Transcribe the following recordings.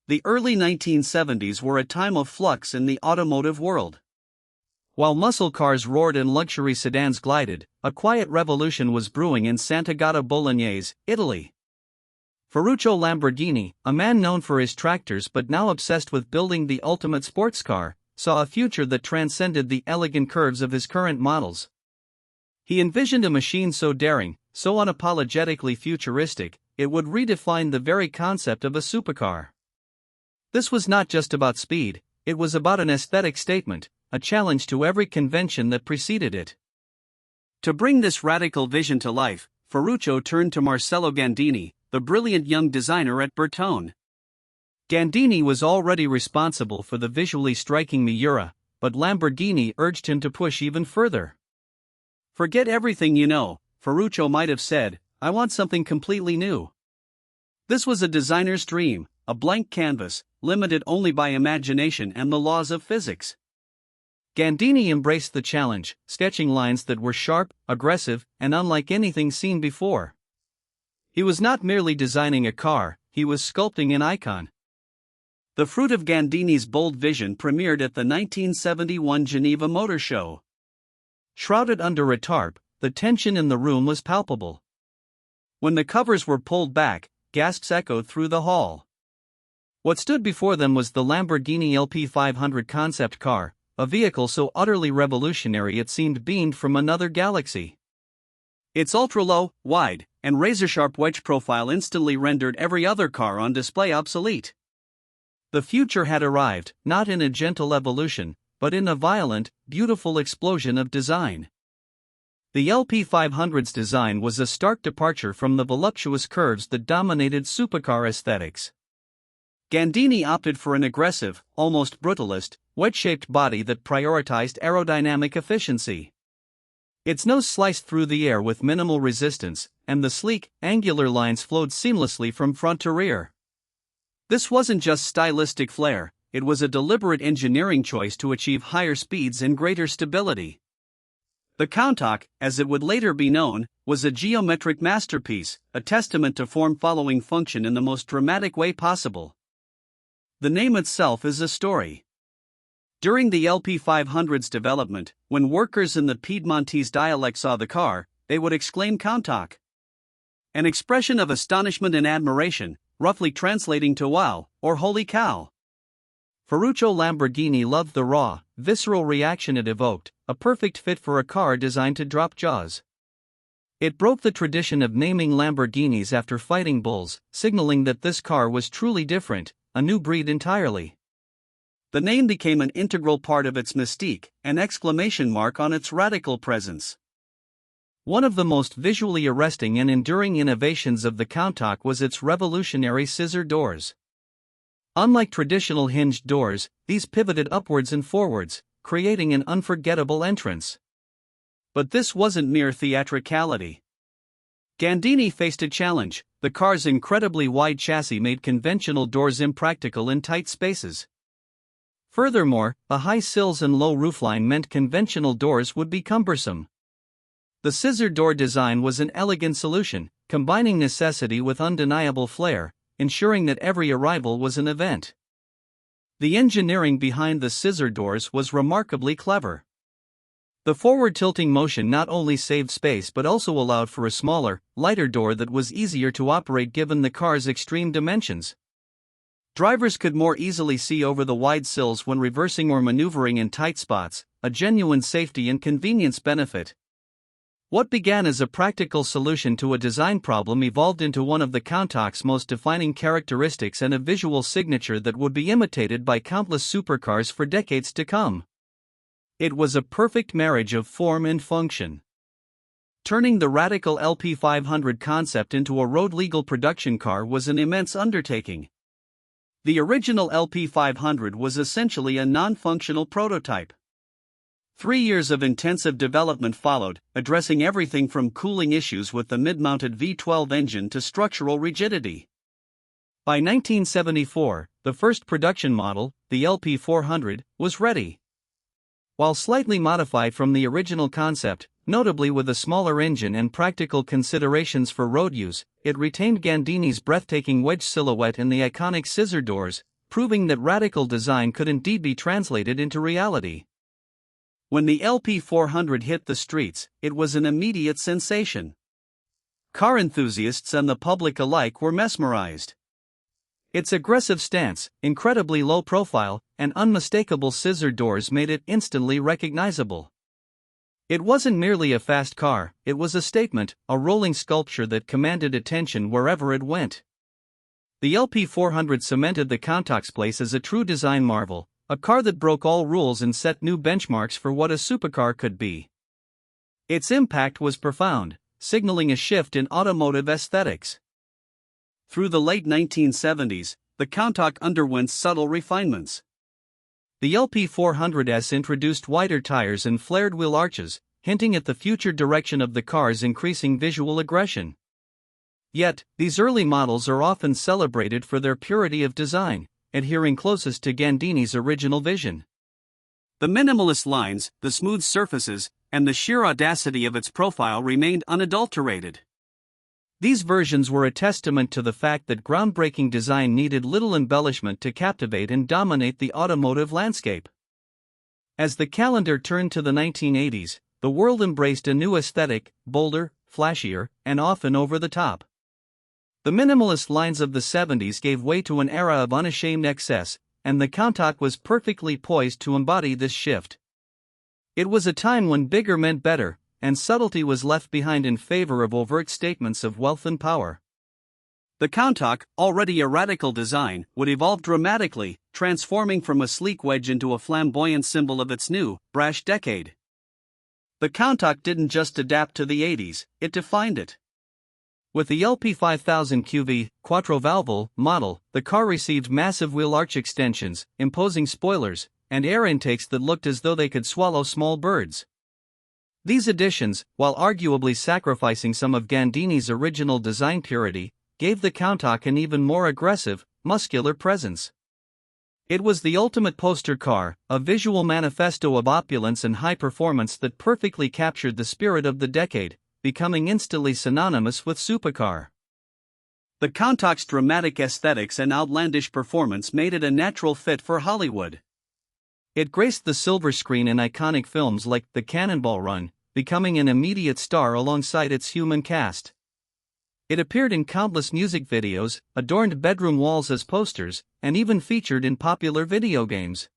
The early 1970s were a time of flux in the automotive world. While muscle cars roared and luxury sedans glided, a quiet revolution was brewing in Sant'Agata Bolognese, Italy. Ferruccio Lamborghini, a man known for his tractors but now obsessed with building the ultimate sports car, saw a future that transcended the elegant curves of his current models. He envisioned a machine so daring, so unapologetically futuristic, it would redefine the very concept of a supercar. This was not just about speed, it was about an aesthetic statement, a challenge to every convention that preceded it. To bring this radical vision to life, Ferruccio turned to Marcello Gandini, the brilliant young designer at Bertone. Gandini was already responsible for the visually striking Miura, but Lamborghini urged him to push even further. "Forget everything you know," Ferruccio might have said, "I want something completely new." This was a designer's dream, a blank canvas, limited only by imagination and the laws of physics. Gandini embraced the challenge, sketching lines that were sharp, aggressive, and unlike anything seen before. He was not merely designing a car, he was sculpting an icon. The fruit of Gandini's bold vision premiered at the 1971 Geneva Motor Show. Shrouded under a tarp, the tension in the room was palpable. When the covers were pulled back, gasps echoed through the hall. What stood before them was the Lamborghini LP500 concept car, a vehicle so utterly revolutionary it seemed beamed from another galaxy. Its ultra-low, wide, and razor-sharp wedge profile instantly rendered every other car on display obsolete. The future had arrived, not in a gentle evolution, but in a violent, beautiful explosion of design. The LP500's design was a stark departure from the voluptuous curves that dominated supercar aesthetics. Gandini opted for an aggressive, almost brutalist, wedge-shaped body that prioritized aerodynamic efficiency. Its nose sliced through the air with minimal resistance, and the sleek, angular lines flowed seamlessly from front to rear. This wasn't just stylistic flair, it was a deliberate engineering choice to achieve higher speeds and greater stability. The Countach, as it would later be known, was a geometric masterpiece, a testament to form following function in the most dramatic way possible. The name itself is a story. During the LP500's development, when workers in the Piedmontese dialect saw the car, they would exclaim Countach. An expression of astonishment and admiration, roughly translating to wow, or holy cow. Ferruccio Lamborghini loved the raw, visceral reaction it evoked, a perfect fit for a car designed to drop jaws. It broke the tradition of naming Lamborghinis after fighting bulls, signaling that this car was truly different, a new breed entirely. The name became an integral part of its mystique, an exclamation mark on its radical presence. One of the most visually arresting and enduring innovations of the Countach was its revolutionary scissor doors. Unlike traditional hinged doors, these pivoted upwards and forwards, creating an unforgettable entrance. But this wasn't mere theatricality. Gandini faced a challenge. The car's incredibly wide chassis made conventional doors impractical in tight spaces. Furthermore, the high sills and low roofline meant conventional doors would be cumbersome. The scissor door design was an elegant solution, combining necessity with undeniable flair, ensuring that every arrival was an event. The engineering behind the scissor doors was remarkably clever. The forward-tilting motion not only saved space but also allowed for a smaller, lighter door that was easier to operate given the car's extreme dimensions. Drivers could more easily see over the wide sills when reversing or maneuvering in tight spots, a genuine safety and convenience benefit. What began as a practical solution to a design problem evolved into one of the Countach's most defining characteristics and a visual signature that would be imitated by countless supercars for decades to come. It was a perfect marriage of form and function. Turning the radical LP500 concept into a road-legal production car was an immense undertaking. The original LP500 was essentially a non-functional prototype. 3 years of intensive development followed, addressing everything from cooling issues with the mid-mounted V12 engine to structural rigidity. By 1974, the first production model, the LP400, was ready. While slightly modified from the original concept, notably with a smaller engine and practical considerations for road use, it retained Gandini's breathtaking wedge silhouette and the iconic scissor doors, proving that radical design could indeed be translated into reality. When the LP400 hit the streets, it was an immediate sensation. Car enthusiasts and the public alike were mesmerized. Its aggressive stance, incredibly low profile, and unmistakable scissor doors made it instantly recognizable. It wasn't merely a fast car, it was a statement, a rolling sculpture that commanded attention wherever it went. The LP400 cemented the Countach's place as a true design marvel, a car that broke all rules and set new benchmarks for what a supercar could be. Its impact was profound, signaling a shift in automotive aesthetics. Through the late 1970s, the Countach underwent subtle refinements. The LP400S introduced wider tires and flared wheel arches, hinting at the future direction of the car's increasing visual aggression. Yet, these early models are often celebrated for their purity of design, adhering closest to Gandini's original vision. The minimalist lines, the smooth surfaces, and the sheer audacity of its profile remained unadulterated. These versions were a testament to the fact that groundbreaking design needed little embellishment to captivate and dominate the automotive landscape. As the calendar turned to the 1980s, the world embraced a new aesthetic, bolder, flashier, and often over the top. The minimalist lines of the 70s gave way to an era of unashamed excess, and the Countach was perfectly poised to embody this shift. It was a time when bigger meant better, and subtlety was left behind in favor of overt statements of wealth and power. The Countach, already a radical design, would evolve dramatically, transforming from a sleek wedge into a flamboyant symbol of its new, brash decade. The Countach didn't just adapt to the 80s, it defined it. With the LP5000 QV Quattro-valve model, the car received massive wheel arch extensions, imposing spoilers, and air intakes that looked as though they could swallow small birds. These additions, while arguably sacrificing some of Gandini's original design purity, gave the Countach an even more aggressive, muscular presence. It was the ultimate poster car, a visual manifesto of opulence and high performance that perfectly captured the spirit of the decade, becoming instantly synonymous with supercar. The Countach's dramatic aesthetics and outlandish performance made it a natural fit for Hollywood. It graced the silver screen in iconic films like The Cannonball Run, becoming an immediate star alongside its human cast. It appeared in countless music videos, adorned bedroom walls as posters, and even featured in popular video games.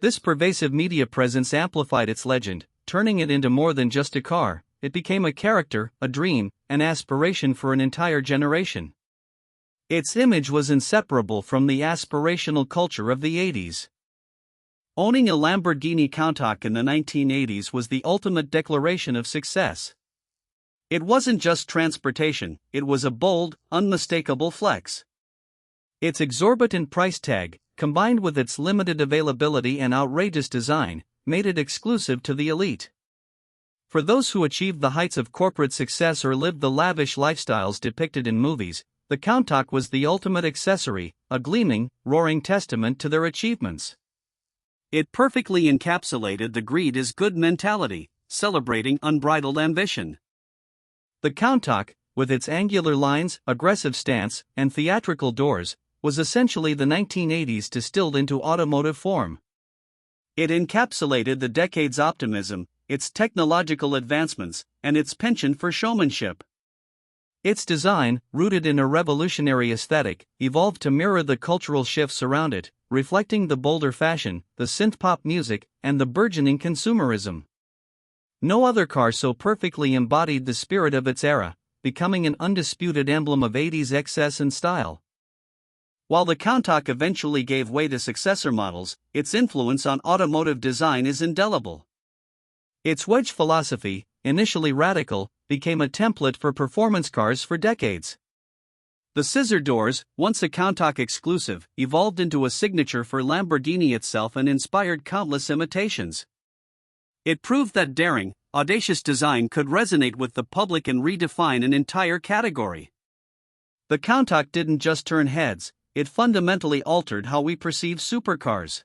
This pervasive media presence amplified its legend, turning it into more than just a car. It became a character, a dream, an aspiration for an entire generation. Its image was inseparable from the aspirational culture of the 80s. Owning a Lamborghini Countach in the 1980s was the ultimate declaration of success. It wasn't just transportation, it was a bold, unmistakable flex. Its exorbitant price tag, combined with its limited availability and outrageous design, made it exclusive to the elite. For those who achieved the heights of corporate success or lived the lavish lifestyles depicted in movies, the Countach was the ultimate accessory, a gleaming, roaring testament to their achievements. It perfectly encapsulated the greed is good mentality, celebrating unbridled ambition. The Countach, with its angular lines, aggressive stance, and theatrical doors, was essentially the 1980s distilled into automotive form. It encapsulated the decade's optimism, its technological advancements, and its penchant for showmanship. Its design, rooted in a revolutionary aesthetic, evolved to mirror the cultural shifts around it, reflecting the bolder fashion, the synth-pop music, and the burgeoning consumerism. No other car so perfectly embodied the spirit of its era, becoming an undisputed emblem of 80s excess and style. While the Countach eventually gave way to successor models, its influence on automotive design is indelible. Its wedge philosophy, initially radical, became a template for performance cars for decades. The scissor doors, once a Countach exclusive, evolved into a signature for Lamborghini itself and inspired countless imitations. It proved that daring, audacious design could resonate with the public and redefine an entire category. The Countach didn't just turn heads, it fundamentally altered how we perceive supercars.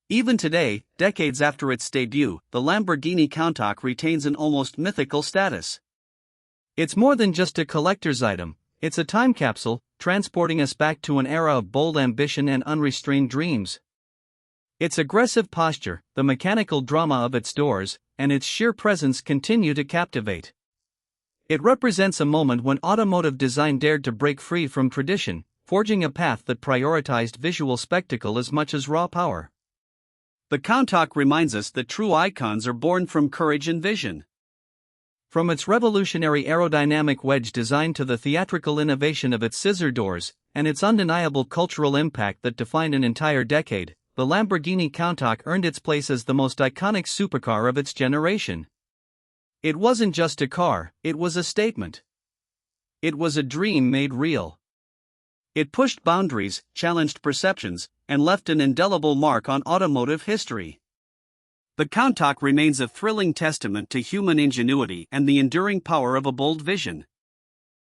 Even today, decades after its debut, the Lamborghini Countach retains an almost mythical status. It's more than just a collector's item, it's a time capsule, transporting us back to an era of bold ambition and unrestrained dreams. Its aggressive posture, the mechanical drama of its doors, and its sheer presence continue to captivate. It represents a moment when automotive design dared to break free from tradition, forging a path that prioritized visual spectacle as much as raw power. The Countach reminds us that true icons are born from courage and vision. From its revolutionary aerodynamic wedge design to the theatrical innovation of its scissor doors, and its undeniable cultural impact that defined an entire decade, the Lamborghini Countach earned its place as the most iconic supercar of its generation. It wasn't just a car, it was a statement. It was a dream made real. It pushed boundaries, challenged perceptions, and left an indelible mark on automotive history. The Countach remains a thrilling testament to human ingenuity and the enduring power of a bold vision.